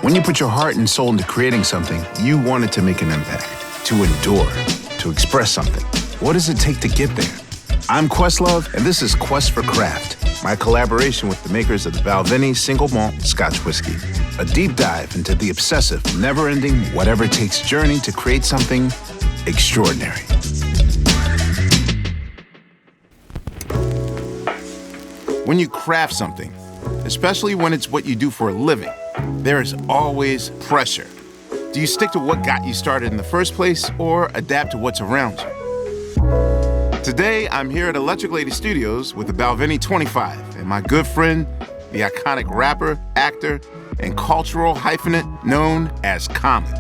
When you put your heart and soul into creating something, you want it to make an impact, to endure, to express something. What does it take to get there? I'm Questlove, and this is Quest for Craft, my collaboration with the makers of the Balvenie single malt Scotch whiskey. A deep dive into the obsessive, never-ending, whatever-it-takes journey to create something extraordinary. When you craft something, especially when it's what you do for a living, there is always pressure. Do you stick to what got you started in the first place or adapt to what's around you? Today, I'm here at Electric Lady Studios with the Balvenie 25 and my good friend, the iconic rapper, actor, and cultural hyphenate known as Common.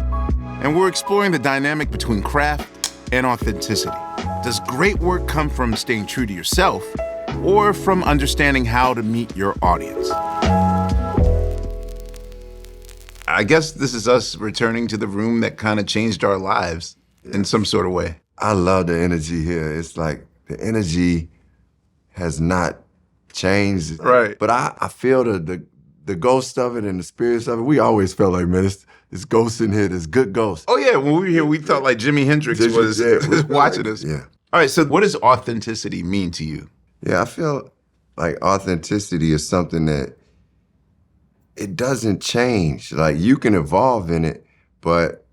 And we're exploring the dynamic between craft and authenticity. Does great work come from staying true to yourself or from understanding how to meet your audience? I guess this is us returning to the room that kind of changed our lives in some sort of way. I love the energy here. It's like the energy has not changed. Right. But I feel the ghost of it and the spirits of it. We always felt like, man, this ghost in here, this good ghost. Oh yeah, when we were here, we felt like Jimi Hendrix was watching us. Yeah. All right, so what does authenticity mean to you? Yeah, I feel like authenticity is something that it doesn't change. Like, you can evolve in it, but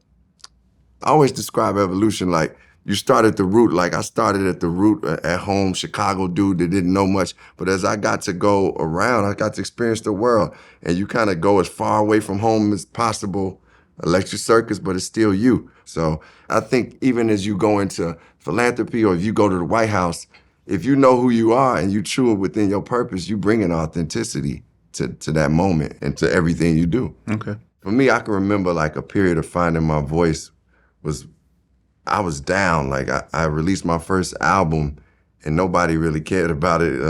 I always describe evolution like you start at the root. Like, I started at the root at home, Chicago dude that didn't know much. But as I got to go around, I got to experience the world. And you kind of go as far away from home as possible, electric circus, but it's still you. So I think even as you go into philanthropy or if you go to the White House, if you know who you are and you true within your purpose, you bring an authenticity to that moment and to everything you do. Okay. For me, I can remember like a period of finding my voice I was down. Like I released my first album and nobody really cared about it.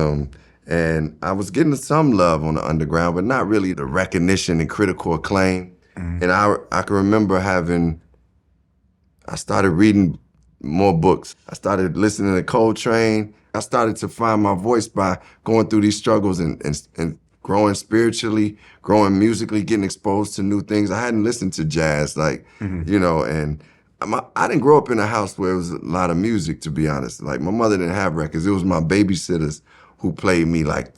And I was getting some love on the underground, but not really the recognition and critical acclaim. Mm-hmm. And I can remember I started reading more books. I started listening to Coltrane. I started to find my voice by going through these struggles and growing spiritually, growing musically, getting exposed to new things. I hadn't listened to jazz, and I didn't grow up in a house where it was a lot of music, to be honest. Like, my mother didn't have records. It was my babysitters who played me like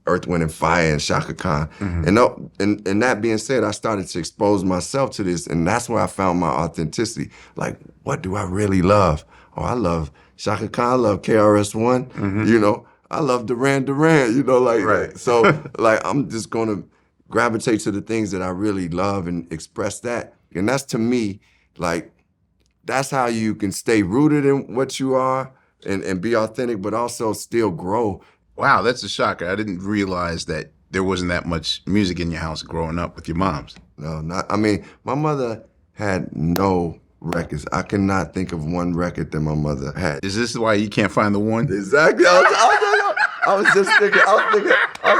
Earth, Wind and Fire and Shaka Khan. Mm-hmm. And that being said, I started to expose myself to this, and that's where I found my authenticity. Like, what do I really love? Oh, I love Shaka Khan, I love KRS-One, mm-hmm. I love Duran Duran, right. So like, I'm just gonna gravitate to the things that I really love and express that. And that's, to me, like, that's how you can stay rooted in what you are and be authentic, but also still grow. Wow, that's a shocker. I didn't realize that there wasn't that much music in your house growing up with your moms. No, my mother had no records. I cannot think of one record that my mother had. Is this why you can't find the one? Exactly. I was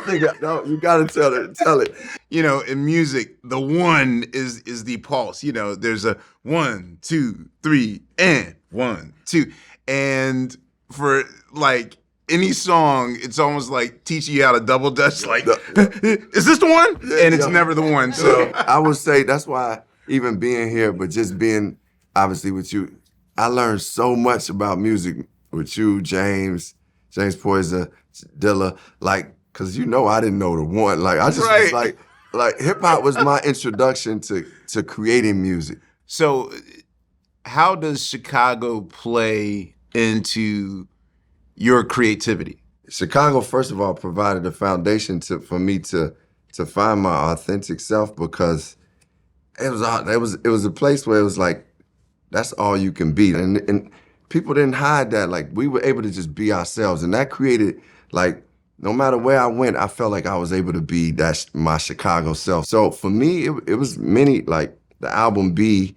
thinking, no, you gotta tell it. In music, the one is the pulse. There's a 1, 2, 3, and 1, 2. And for like any song, it's almost like teaching you how to double dutch. Like, is this the one? And it's never the one. So I would say that's why even being here, but just being obviously with you, I learned so much about music with you, James Poyser, Dilla, like, cause I didn't know the one. Like, I just was like hip hop was my introduction to creating music. So how does Chicago play into your creativity? Chicago, first of all, provided a foundation for me to find my authentic self, because it was a place where it was like, that's all you can be. And people didn't hide that. Like, we were able to just be ourselves. And that created, like, no matter where I went, I felt like I was able to be my Chicago self. So for me, it was many, like the album B,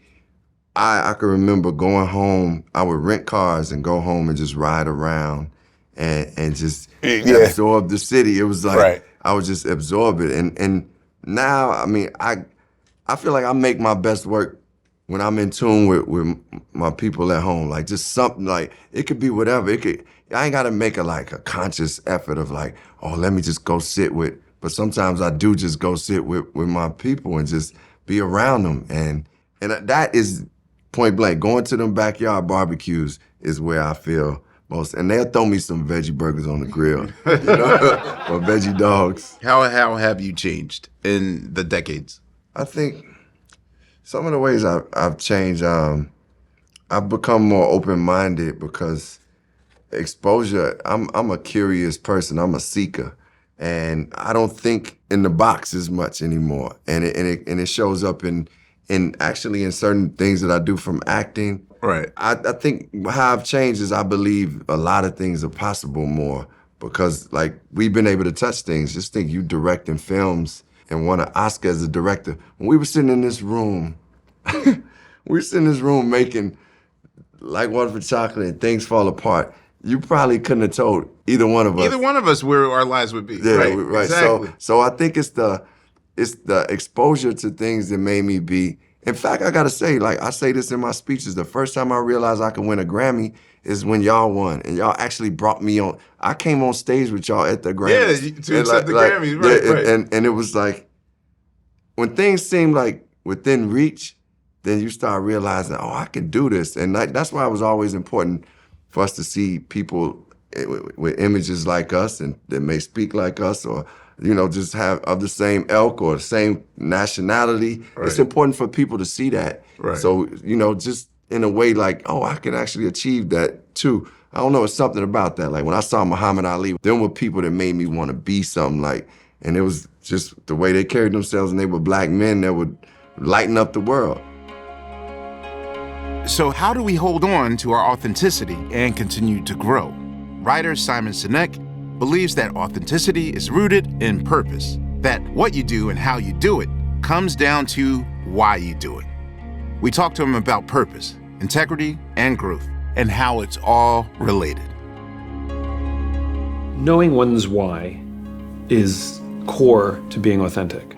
I can remember going home. I would rent cars and go home and just ride around and just absorb the city. It was like, I would just absorb it. And now, I feel like I make my best work when I'm in tune with my people at home. Like, just something, like, it could be whatever. I ain't gotta make a conscious effort of like, oh, let me just go sit with but sometimes I do just go sit with my people and just be around them. And that is point blank. Going to them backyard barbecues is where I feel most. And they'll throw me some veggie burgers on the grill, or veggie dogs. How have you changed in the decades? I think some of the ways I've changed, I've become more open-minded because exposure, I'm a curious person, I'm a seeker. And I don't think in the box as much anymore. And it shows up in actually in certain things that I do from acting. Right. I think how I've changed is I believe a lot of things are possible more because like we've been able to touch things. Just think you directing films and won an Oscar as a director. When we were sitting in this room, making Like Water for Chocolate and Things Fall Apart, you probably couldn't have told either one of us. Either one of us where our lives would be. Yeah, right. Exactly. So I think it's the exposure to things that made me be. In fact, I gotta say, like I say this in my speeches, the first time I realized I could win a Grammy is when y'all won, and y'all actually brought me on. I came on stage with y'all at the Grammys. Yeah, to accept the Grammys, right, yeah, right. And it was like, when things seem like within reach, then you start realizing, oh, I can do this. And that's why it was always important for us to see people with images like us and that may speak like us, or just have of the same ilk or the same nationality. Right. It's important for people to see that. Right. So, just in a way like, oh, I can actually achieve that too. I don't know, it's something about that. Like when I saw Muhammad Ali, them were people that made me want to be something like, and it was just the way they carried themselves, and they were black men that would lighten up the world. So how do we hold on to our authenticity and continue to grow? Writer Simon Sinek believes that authenticity is rooted in purpose, that what you do and how you do it comes down to why you do it. We talked to him about purpose, integrity, and growth, and how it's all related. Knowing one's why is core to being authentic.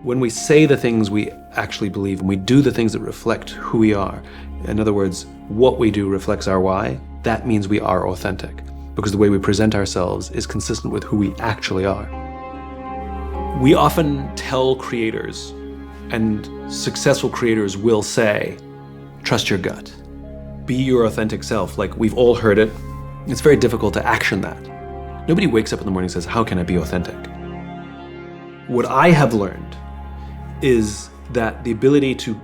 When we say the things we actually believe and we do the things that reflect who we are, in other words, what we do reflects our why, that means we are authentic, because the way we present ourselves is consistent with who we actually are. We often tell creators, and successful creators will say, trust your gut. Be your authentic self. Like, we've all heard it. It's very difficult to action that. Nobody wakes up in the morning and says, how can I be authentic? What I have learned is that the ability to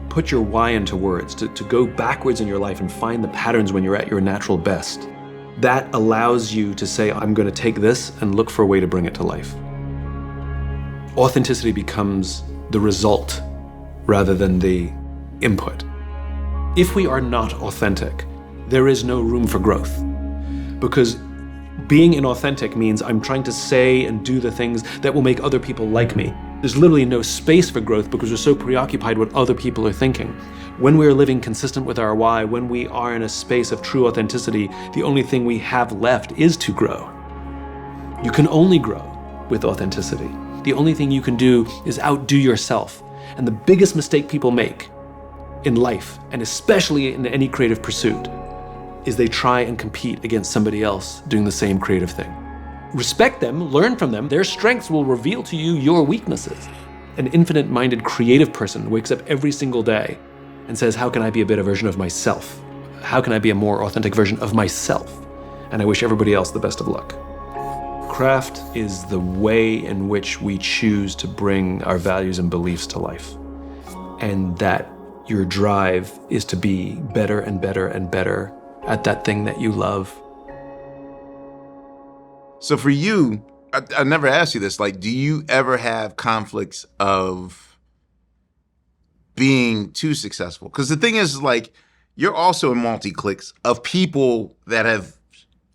put your why into words, to go backwards in your life and find the patterns when you're at your natural best, that allows you to say, I'm going to take this and look for a way to bring it to life. Authenticity becomes the result rather than the input. If we are not authentic, there is no room for growth, because being inauthentic means I'm trying to say and do the things that will make other people like me. There's literally no space for growth because we're so preoccupied with what other people are thinking. When we're living consistent with our why, when we are in a space of true authenticity, the only thing we have left is to grow. You can only grow with authenticity. The only thing you can do is outdo yourself. And the biggest mistake people make in life, and especially in any creative pursuit, is they try and compete against somebody else doing the same creative thing. Respect them, learn from them. Their strengths will reveal to you your weaknesses. An infinite-minded creative person wakes up every single day and says, how can I be a better version of myself? How can I be a more authentic version of myself? And I wish everybody else the best of luck. Craft is the way in which we choose to bring our values and beliefs to life. And that your drive is to be better and better and better at that thing that you love. So for you, I never asked you this, like, do you ever have conflicts of being too successful? Because the thing is, like, you're also in multi-cliques of people that have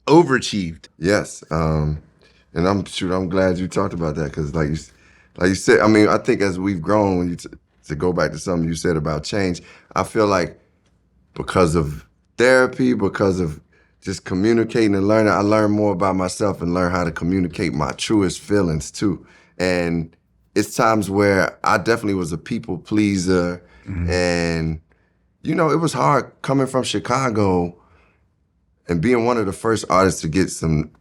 overachieved. Yes, and I'm glad you talked about that, because like you said, I mean, I think as we've grown, when to go back to something you said about change, I feel like because of therapy, because of just communicating and learning, I learned more about myself and learn how to communicate my truest feelings too. And it's times where I definitely was a people pleaser, and it was hard coming from Chicago and being one of the first artists to get some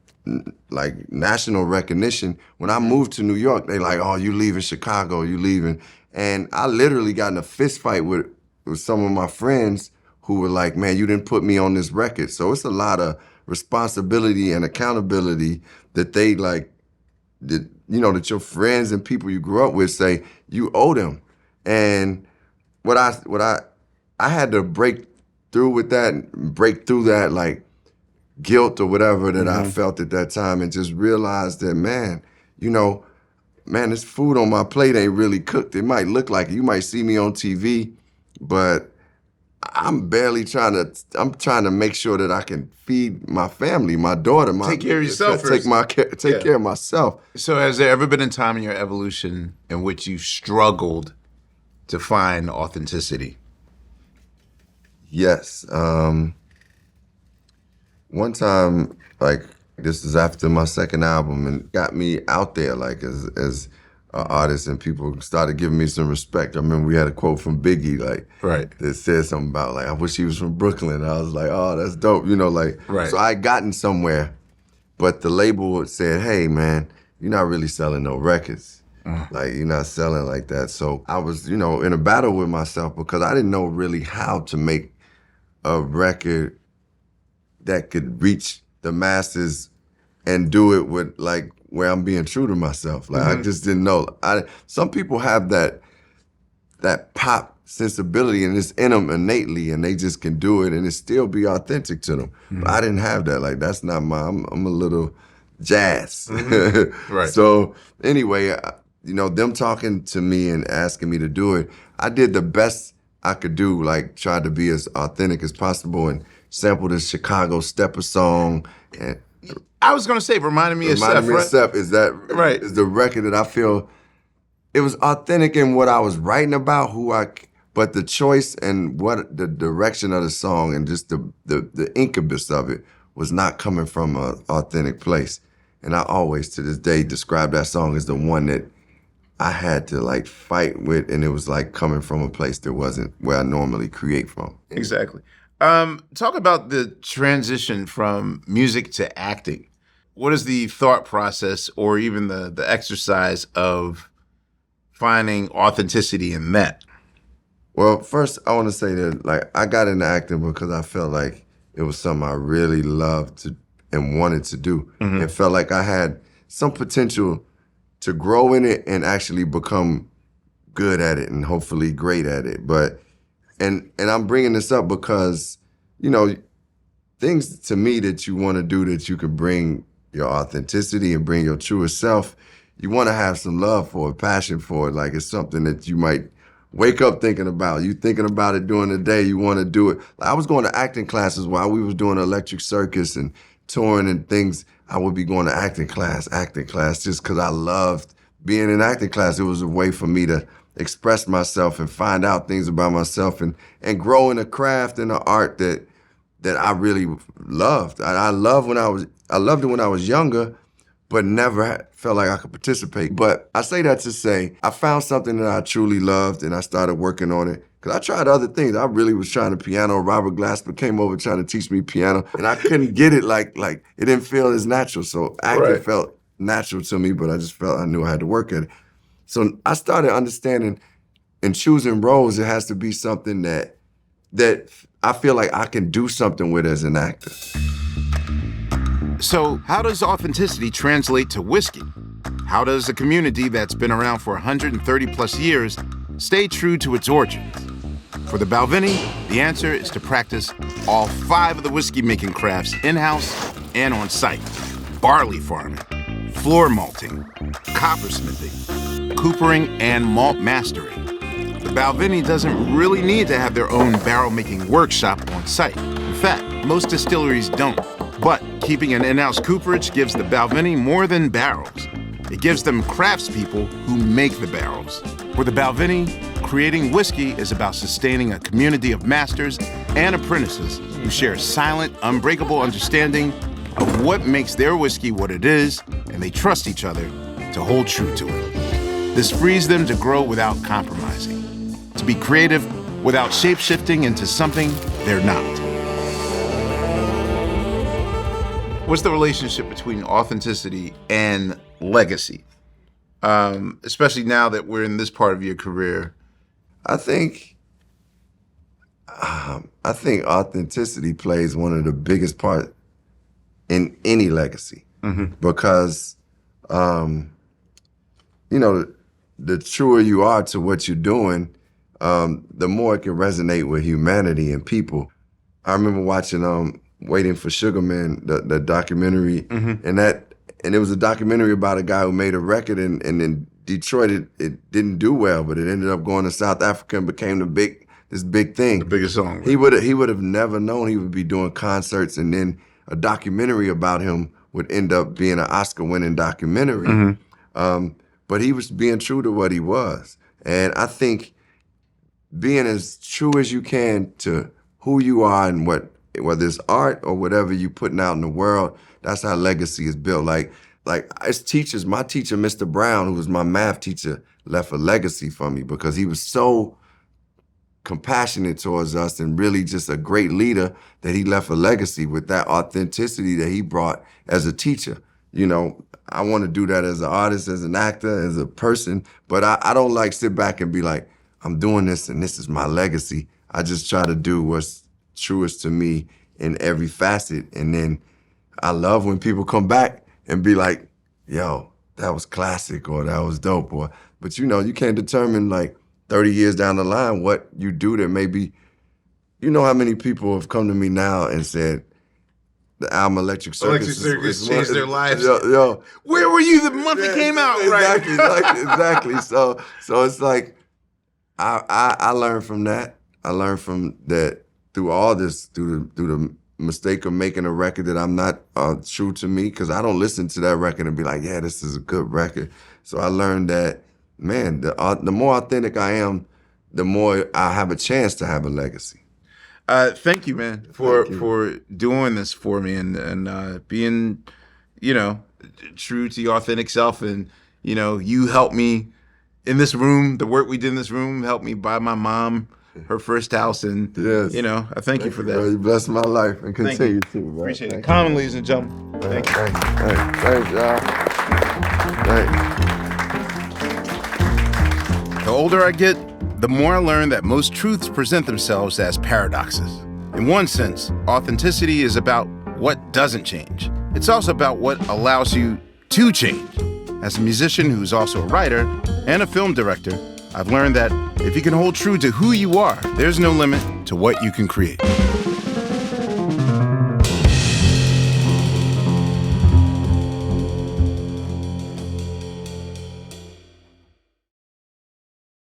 like national recognition. When I moved to New York, they like, oh, you leaving Chicago, you leaving. And I literally got in a fist fight with some of my friends who were like, man, you didn't put me on this record. So it's a lot of responsibility and accountability that they like, that, you know, that your friends and people you grew up with say you owe them. And what I had to break through that like guilt or whatever that I felt at that time, and just realize that, man, you know, man, this food on my plate ain't really cooked. It might look like it. You might see me on TV, but I'm trying to make sure that I can feed my family, my daughter, take care of yourself first. Take care of myself. So has there ever been a time in your evolution in which you struggled to find authenticity? Yes. One time, like, this is after my second album, and got me out there, like, as an artist, and people started giving me some respect. I remember we had a quote from Biggie, like, that said something about, like, I wish he was from Brooklyn. I was like, oh, that's dope, you know, like. So I had gotten somewhere, but the label said, hey, man, you're not really selling no records. Like, you're not selling like that. So I was, you know, in a battle with myself because I didn't know really how to make a record that could reach the masses and do it with, like, where I'm being true to myself. Like, I just didn't know. Some people have that pop sensibility, and it's in them innately, and they just can do it and it still be authentic to them. But I didn't have that. Like, that's not I'm a little jazz. So anyway, you know, them talking to me and asking me to do it, I did the best I could do, like, tried to be as authentic as possible and sampled the Chicago Stepper song. And I was gonna say, reminded me of Seth, is the record that I feel it was authentic in what I was writing about, but the choice and what the direction of the song and just the incubus of it was not coming from an authentic place. And I always, to this day, describe that song as the one that I had to, like, fight with, and it was like coming from a place that wasn't where I normally create from. Exactly. Talk about the transition from music to acting. What is the thought process or even the exercise of finding authenticity in that? Well, first, I want to say that, like, I got into acting because I felt like it was something I really loved and wanted to do. It felt like I had some potential to grow in it and actually become good at it and hopefully great at it. But, and I'm bringing this up because, you know, things to me that you want to do that you could bring your authenticity and bring your truest self, you want to have some love for it, passion for it. Like, it's something that you might wake up thinking about. You thinking about it during the day, you want to do it. Like, I was going to acting classes while we was doing Electric Circus and touring and things. I would be going to acting class, just because I loved being in acting class. It was a way for me to express myself and find out things about myself and grow in a craft and an art that I really loved. I loved it when I was younger, but never felt like I could participate. But I say that to say, I found something that I truly loved and I started working on it. Because I tried other things. I really was trying to piano. Robert Glasper came over trying to teach me piano, and I couldn't get it like it didn't feel as natural. So acting felt natural to me, but I just felt I knew I had to work at it. So I started understanding in choosing roles, it has to be something that I feel like I can do something with as an actor. So how does authenticity translate to whiskey? How does a community that's been around for 130 plus years stay true to its origins? For the Balvenie, the answer is to practice all 5 of the whiskey-making crafts in-house and on site. Barley farming, floor malting, coppersmithing, coopering, and malt mastering. The Balvenie doesn't really need to have their own barrel-making workshop on site. In fact, most distilleries don't. But keeping an in-house cooperage gives the Balvenie more than barrels. It gives them craftspeople who make the barrels. For the Balvenie, creating whiskey is about sustaining a community of masters and apprentices who share a silent, unbreakable understanding of what makes their whiskey what it is, and they trust each other to hold true to it. This frees them to grow without compromising, to be creative without shape-shifting into something they're not. What's the relationship between authenticity and legacy? Especially now that we're in this part of your career. I think authenticity plays one of the biggest parts in any legacy, because the truer you are to what you're doing, the more it can resonate with humanity and people. I remember watching Waiting for Sugar Man, the documentary, and it was a documentary about a guy who made a record, and in Detroit it didn't do well, but it ended up going to South Africa and became this big thing. The biggest song. Right? He would have never known he would be doing concerts, and then a documentary about him would end up being an Oscar-winning documentary. But he was being true to what he was. And I think being as true as you can to who you are and whether it's art or whatever you're putting out in the world, that's how legacy is built. Like as teachers, my teacher, Mr. Brown, who was my math teacher, left a legacy for me because he was so compassionate towards us and really just a great leader that he left a legacy with that authenticity that he brought as a teacher. I want to do that as an artist, as an actor, as a person, but I don't like sit back and be like, I'm doing this and this is my legacy. I just try to do what's truest to me in every facet. And then I love when people come back and be like, yo, that was classic or that was dope. But you can't determine like 30 years down the line what you do that maybe, how many people have come to me now and said, the album Electric Circus changed their lives. Yo, where were you the month it came out? Exactly. So it's like I learned from that. I learned from that through all this, through the mistake of making a record that I'm not true to me, because I don't listen to that record and be like, yeah, this is a good record. So I learned that, man, the more authentic I am, the more I have a chance to have a legacy. Thank you, man, for doing this for me and being, true to your authentic self. And, you helped me in this room. The work we did in this room helped me buy my mom her first house. And, yes. I thank you for that. You blessed my life and continue to. Bro. Appreciate it. Common, ladies and gentlemen. Thank you. Thanks, y'all. Thanks. The older I get, the more I learn that most truths present themselves as paradoxes. In one sense, authenticity is about what doesn't change. It's also about what allows you to change. As a musician who's also a writer and a film director, I've learned that if you can hold true to who you are, there's no limit to what you can create.